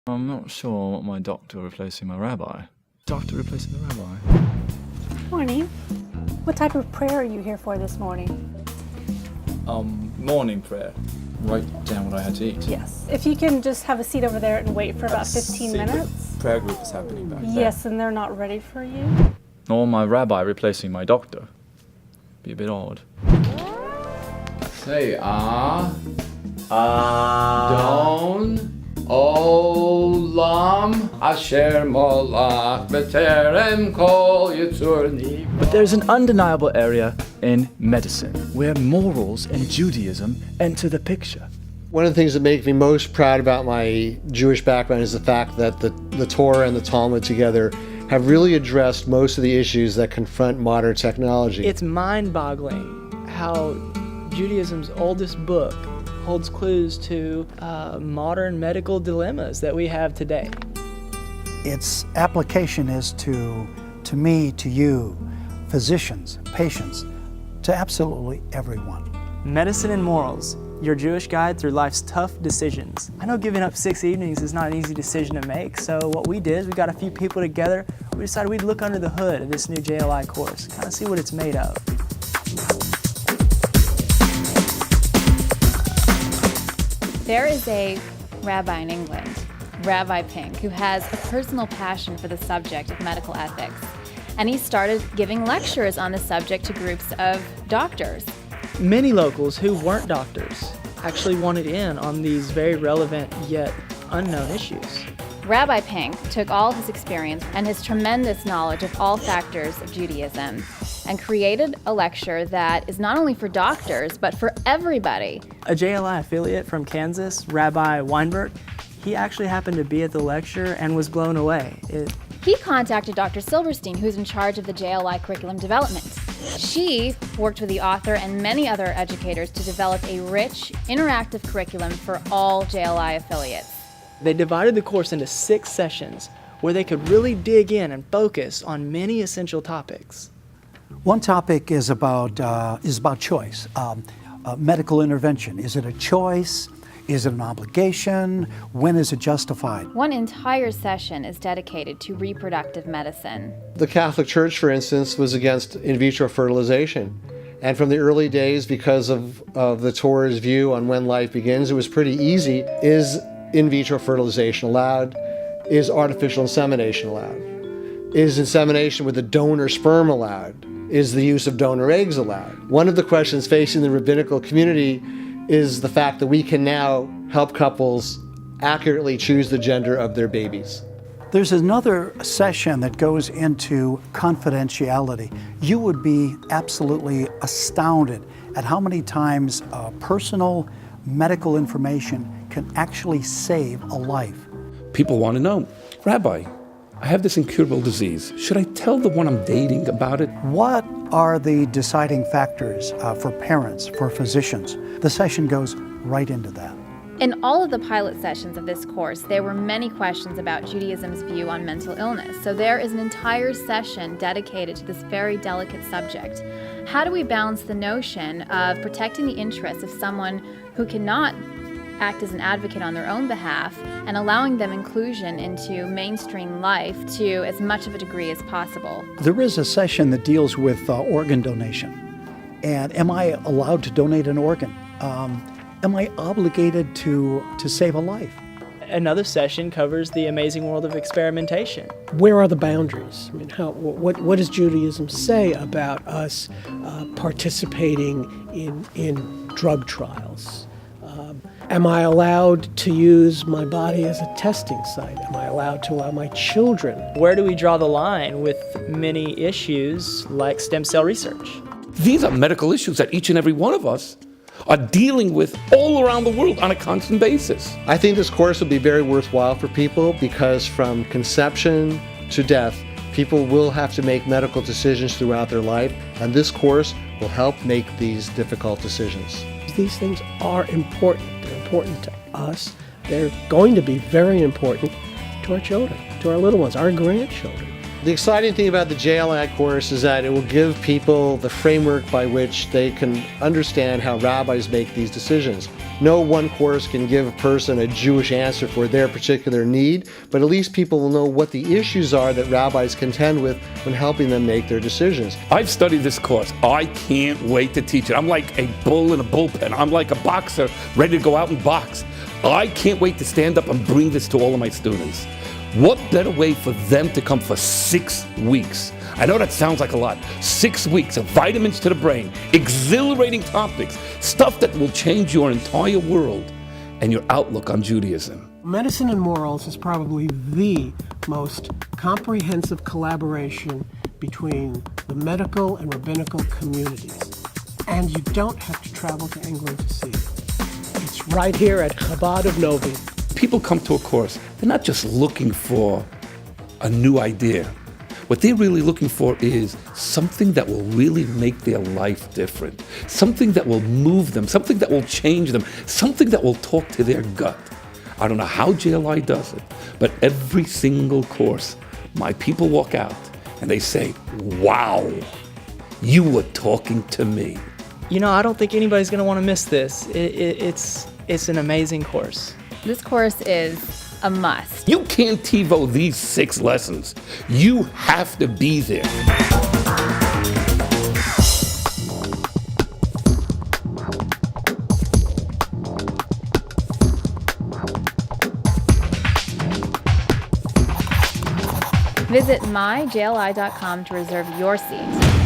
I'm not sure what my doctor replacing my rabbi. Doctor replacing the rabbi. Morning. What type of prayer are you here for this morning? Morning prayer. Write down what I had to eat. Yes. If you can just have a seat over there and wait for about 15 minutes. The prayer group is happening back there. Yes, and they're not ready for you. Or my rabbi replacing my doctor. Be a bit odd. Say Adon Olam Asher Molach B'terem Kol Yitzurni. But there's an undeniable area in medicine where morals and Judaism enter the picture. One of the things that makes me most proud about my Jewish background is the fact that the Torah and the Talmud together have really addressed most of the issues that confront modern technology. It's mind-boggling how Judaism's oldest book holds clues to modern medical dilemmas that we have today. Its application is to me, to you, physicians, patients, to absolutely everyone. Medicine and Morals, your Jewish guide through life's tough decisions. I know giving up 6 evenings is not an easy decision to make, so what we did is we got a few people together, we decided we'd look under the hood of this new JLI course, kind of see what it's made of. There is a rabbi in England, Rabbi Pink, who has a personal passion for the subject of medical ethics. And he started giving lectures on the subject to groups of doctors. Many locals who weren't doctors actually wanted in on these very relevant yet unknown issues. Rabbi Pink took all his experience and his tremendous knowledge of all factors of Judaism and created a lecture that is not only for doctors, but for everybody. A JLI affiliate from Kansas, Rabbi Weinberg, he actually happened to be at the lecture and was blown away. He contacted Dr. Silverstein, who's in charge of the JLI curriculum development. She worked with the author and many other educators to develop a rich, interactive curriculum for all JLI affiliates. They divided the course into 6 sessions where they could really dig in and focus on many essential topics. One topic is about choice, medical intervention. Is it a choice? Is it an obligation? When is it justified? One entire session is dedicated to reproductive medicine. The Catholic Church, for instance, was against in vitro fertilization. And from the early days, because of the Torah's view on when life begins, it was pretty easy. Is in vitro fertilization allowed? Is artificial insemination allowed? Is insemination with a donor sperm allowed? Is the use of donor eggs allowed? One of the questions facing the rabbinical community is the fact that we can now help couples accurately choose the gender of their babies. There's another session that goes into confidentiality. You would be absolutely astounded at how many times personal medical information can actually save a life. People want to know, Rabbi, I have this incurable disease. Should I tell the one I'm dating about it? What are the deciding factors for parents, for physicians? The session goes right into that. In all of the pilot sessions of this course, there were many questions about Judaism's view on mental illness. So there is an entire session dedicated to this very delicate subject. How do we balance the notion of protecting the interests of someone who cannot act as an advocate on their own behalf and allowing them inclusion into mainstream life to as much of a degree as possible? There is a session that deals with organ donation. And am I allowed to donate an organ? Am I obligated to save a life? Another session covers the amazing world of experimentation. Where are the boundaries? I mean, what does Judaism say about us participating in drug trials? Am I allowed to use my body as a testing site? Am I allowed to allow my children? Where do we draw the line with many issues like stem cell research? These are medical issues that each and every one of us are dealing with all around the world on a constant basis. I think this course will be very worthwhile for people because from conception to death, people will have to make medical decisions throughout their life, and this course will help make these difficult decisions. These things are important. They're important to us. They're going to be very important to our children, to our little ones, our grandchildren. The exciting thing about the JLI course is that it will give people the framework by which they can understand how rabbis make these decisions. No one course can give a person a Jewish answer for their particular need, but at least people will know what the issues are that rabbis contend with when helping them make their decisions. I've studied this course. I can't wait to teach it. I'm like a bull in a bullpen. I'm like a boxer ready to go out and box. I can't wait to stand up and bring this to all of my students. What better way for them to come for 6 weeks? I know that sounds like a lot. 6 weeks of vitamins to the brain, exhilarating topics, stuff that will change your entire world and your outlook on Judaism. Medicine and Morals is probably the most comprehensive collaboration between the medical and rabbinical communities. And you don't have to travel to England to see it. It's right here at Chabad of Novi. People come to a course, they're not just looking for a new idea. What they're really looking for is something that will really make their life different, something that will move them, something that will change them, something that will talk to their gut. I don't know how JLI does it, but every single course, my people walk out and they say, wow, you were talking to me. You know, I don't think anybody's going to want to miss this. It's an amazing course. This course is a must. You can't TiVo these 6 lessons. You have to be there. Visit myjli.com to reserve your seat.